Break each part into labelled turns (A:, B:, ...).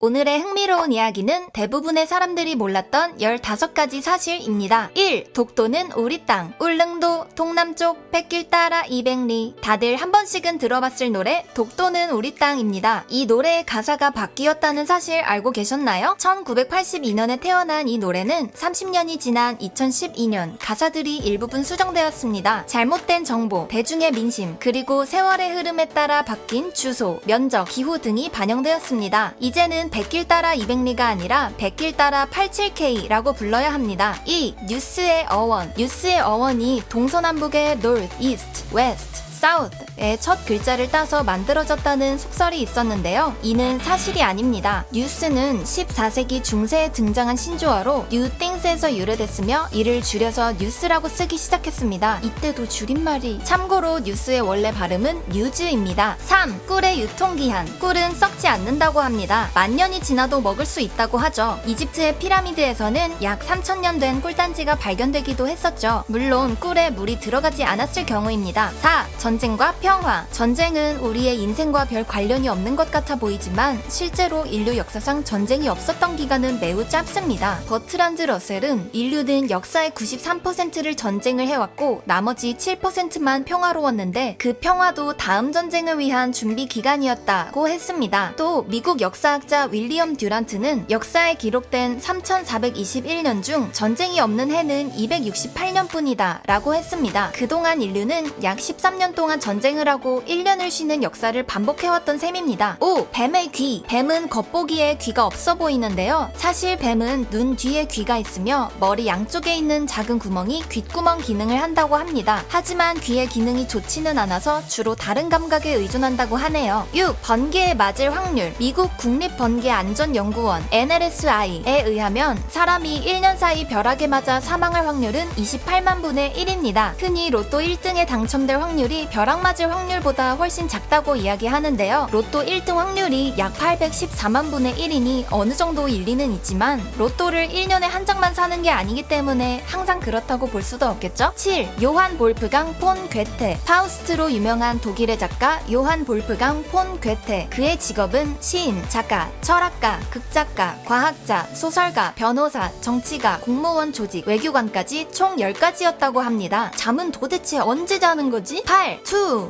A: 오늘의 흥미로운 이야기는 대부분의 사람들이 몰랐던 15가지 사실입니다. 1. 독도는 우리 땅. 울릉도 동남쪽 백길 따라 200리. 다들 한 번씩은 들어봤을 노래 독도는 우리 땅입니다. 이 노래의 가사가 바뀌었다는 사실 알고 계셨나요? 1982년에 태어난 이 노래는 30년이 지난 2012년 가사들이 일부분 수정되었습니다. 잘못된 정보, 대중의 민심, 그리고 세월의 흐름에 따라 바뀐 주소, 면적, 기후 등이 반영되었습니다. 이제는 백길 따라 200리가 아니라 백길 따라 87K라고 불러야 합니다. 2. 뉴스의 어원. 뉴스의 어원이 동서남북의 North, East, West, South의 첫 글자를 따서 만들어졌다는 속설이 있었는데요. 이는 사실이 아닙니다. 뉴스는 14세기 중세에 등장한 신조어로 New Things에서 유래됐으며 이를 줄여서 뉴스라고 쓰기 시작했습니다. 이때도 줄임말이. 참고로 뉴스의 원래 발음은 뉴즈입니다. 3. 꿀의 유통기한. 꿀은 썩지 않는다고 합니다. 만년이 지나도 먹을 수 있다고 하죠. 이집트의 피라미드에서는 약 3000년 된 꿀단지가 발견되기도 했었죠. 물론 꿀에 물이 들어가지 않았을 경우입니다. 4. 전쟁과 평화. 전쟁은 우리의 인생과 별 관련이 없는 것 같아 보이지만 실제로 인류 역사상 전쟁이 없었던 기간은 매우 짧습니다. 버트란드 러셀은 인류는 역사의 93%를 전쟁을 해왔고 나머지 7%만 평화로웠는데 그 평화도 다음 전쟁을 위한 준비 기간이었다고 했습니다. 또 미국 역사학자 윌리엄 듀란트는 역사에 기록된 3421년 중 전쟁이 없는 해는 268년뿐이다 라고 했습니다. 그동안 인류는 약 13년 동안 전쟁을 하고 1년을 쉬는 역사를 반복해왔던 셈입니다. 5. 뱀의 귀. 뱀은 겉보기에 귀가 없어 보이는데요. 사실 뱀은 눈 뒤에 귀가 있으며 머리 양쪽에 있는 작은 구멍이 귓구멍 기능을 한다고 합니다. 하지만 귀의 기능이 좋지는 않아서 주로 다른 감각에 의존한다고 하네요. 6. 번개에 맞을 확률. 미국 국립번개안전연구원 NRSI에 의하면 사람이 1년 사이 벼락에 맞아 사망할 확률은 28만 분의 1입니다. 흔히 로또 1등에 당첨될 확률이 벼락 맞을 확률보다 훨씬 작다고 이야기하는데요. 로또 1등 확률이 약 814만 분의 1이니 어느 정도 일리는 있지만 로또를 1년에 한 장만 사는 게 아니기 때문에 항상 그렇다고 볼 수도 없겠죠? 7. 요한 볼프강 폰 괴테. 파우스트로 유명한 독일의 작가 요한 볼프강 폰 괴테. 그의 직업은 시인, 작가, 철학가, 극작가, 과학자, 소설가, 변호사, 정치가, 공무원 조직, 외교관까지 총 10가지였다고 합니다. 잠은 도대체 언제 자는 거지? 8.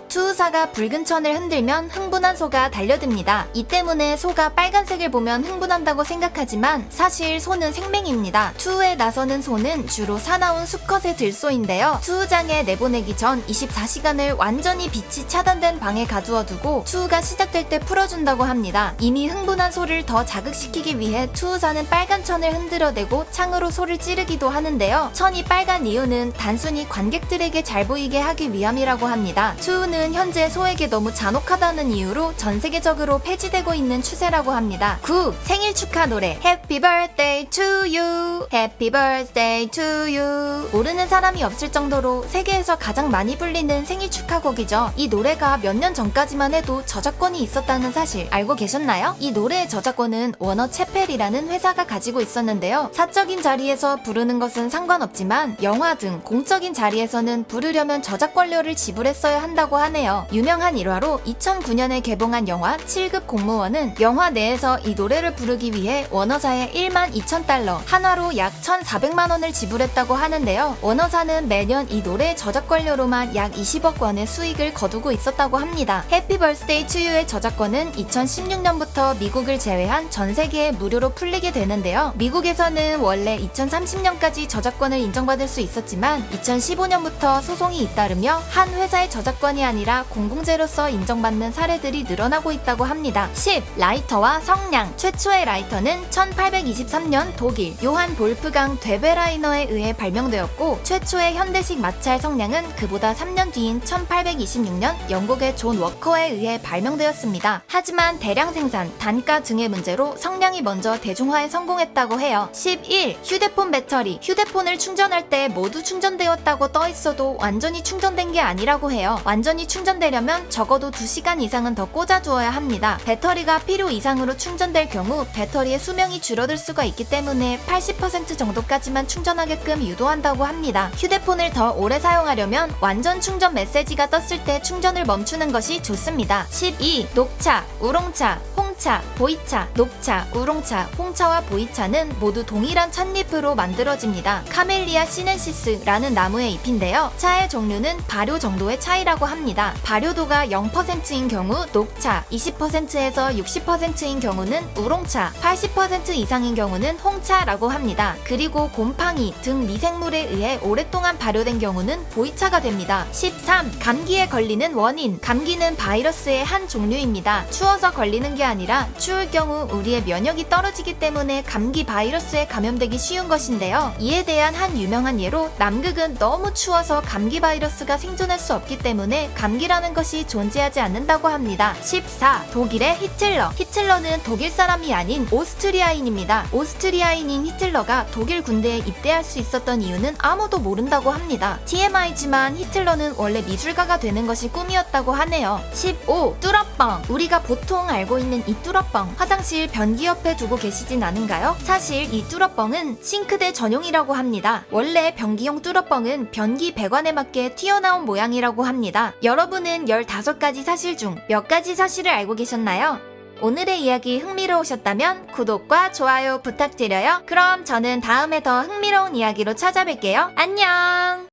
A: 투우사가 붉은 천을 흔들면 흥분한 소가 달려듭니다. 이 때문에 소가 빨간색을 보면 흥분한다고 생각하지만 사실 소는 생명입니다. 투우에 나서는 소는 주로 사나운 수컷의 들소인데요. 투우장에 내보내기 전 24시간을 완전히 빛이 차단된 방에 가두어 두고 투우가 시작될 때 풀어준다고 합니다. 이미 흥분한 소를 더 자극시키기 위해 투우사는 빨간 천을 흔들어대고 창으로 소를 찌르기도 하는데요. 천이 빨간 이유는 단순히 관객들에게 잘 보이게 하기 위함이라고 합니다. 투우는 현재 소에게 너무 잔혹하다는 이유로 전 세계적으로 폐지되고 있는 추세라고 합니다. 9. 생일 축하 노래. Happy birthday to you. Happy birthday to you. 모르는 사람이 없을 정도로 세계에서 가장 많이 불리는 생일 축하곡이죠. 이 노래가 몇 년 전까지만 해도 저작권이 있었다는 사실 알고 계셨나요? 이 노래의 저작권은 워너 채펠이라는 회사가 가지고 있었는데요. 사적인 자리에서 부르는 것은 상관없지만 영화 등 공적인 자리에서는 부르려면 저작권료를 지불했어야 한다고 하네요. 유명한 일화로 2009년에 개봉한 영화 7급 공무원은 영화 내에서 이 노래를 부르기 위해 워너사에 1만 2천 달러, 한화로 약 1,400만 원을 지불했다고 하는데요. 워너사는 매년 이 노래의 저작권료로만 약 20억 원의 수익을 거두고 있었다고 합니다. 해피 벌스데이 투 유의 저작권은 2016년부터 미국을 제외한 전 세계에 무료로 풀리게 되는데요. 미국에서는 원래 2030년까지 저작권을 인정받을 수 있었지만 2015년부터 소송이 잇따르며 한 회사의 저작권이 아니라 공공재로서 인정받는 사례들이 늘어나고 있다고 합니다. 10. 라이터와 성냥. 최초의 라이터는 1823년 독일 요한 볼프강 되베라이너에 의해 발명되었고 최초의 현대식 마찰 성냥은 그보다 3년 뒤인 1826년 영국의 존 워커에 의해 발명되었습니다. 하지만 대량 생산, 단가 등의 문제로 성냥이 먼저 대중화에 성공했다고 해요. 11. 휴대폰 배터리. 휴대폰을 충전할 때 모두 충전되었다고 떠 있어도 완전히 충전된 게 아니라고 해요. 완전히 충전되려면 적어도 2시간 이상은 더 꽂아두어야 합니다. 배터리가 필요 이상으로 충전될 경우 배터리의 수명이 줄어들 수가 있기 때문에 80% 정도까지만 충전하게끔 유도한다고 합니다. 휴대폰을 더 오래 사용하려면 완전 충전 메시지가 떴을 때 충전을 멈추는 것이 좋습니다. 12. 녹차, 우롱차, 홍차 홍차, 보이차, 녹차, 우롱차, 홍차와 보이차는 모두 동일한 찻잎으로 만들어집니다. 카멜리아 시넨시스라는 나무의 잎인데요. 차의 종류는 발효 정도의 차이라고 합니다. 발효도가 0%인 경우 녹차, 20%에서 60%인 경우는 우롱차, 80% 이상인 경우는 홍차라고 합니다. 그리고 곰팡이 등 미생물에 의해 오랫동안 발효된 경우는 보이차가 됩니다. 13. 감기에 걸리는 원인. 감기는 바이러스의 한 종류입니다. 추워서 걸리는 게 아니라 추울 경우 우리의 면역이 떨어지기 때문에 감기 바이러스에 감염되기 쉬운 것인데요. 이에 대한 한 유명한 예로 남극은 너무 추워서 감기 바이러스가 생존할 수 없기 때문에 감기라는 것이 존재하지 않는다고 합니다. 14. 독일의 히틀러. 히틀러는 독일 사람이 아닌 오스트리아인입니다. 오스트리아인인 히틀러가 독일 군대에 입대할 수 있었던 이유는 아무도 모른다고 합니다. TMI지만 히틀러는 원래 미술가가 되는 것이 꿈이었다고 하네요. 15. 뚜러뻥. 우리가 보통 알고 있는 이 뚜러뻥, 화장실 변기 옆에 두고 계시진 않은가요? 사실 이 뚜러뻥은 싱크대 전용이라고 합니다. 원래 변기용 뚜러뻥은 변기 배관에 맞게 튀어나온 모양이라고 합니다. 여러분은 15가지 사실 중 몇 가지 사실을 알고 계셨나요? 오늘의 이야기 흥미로우셨다면 구독과 좋아요 부탁드려요. 그럼 저는 다음에 더 흥미로운 이야기로 찾아뵐게요. 안녕!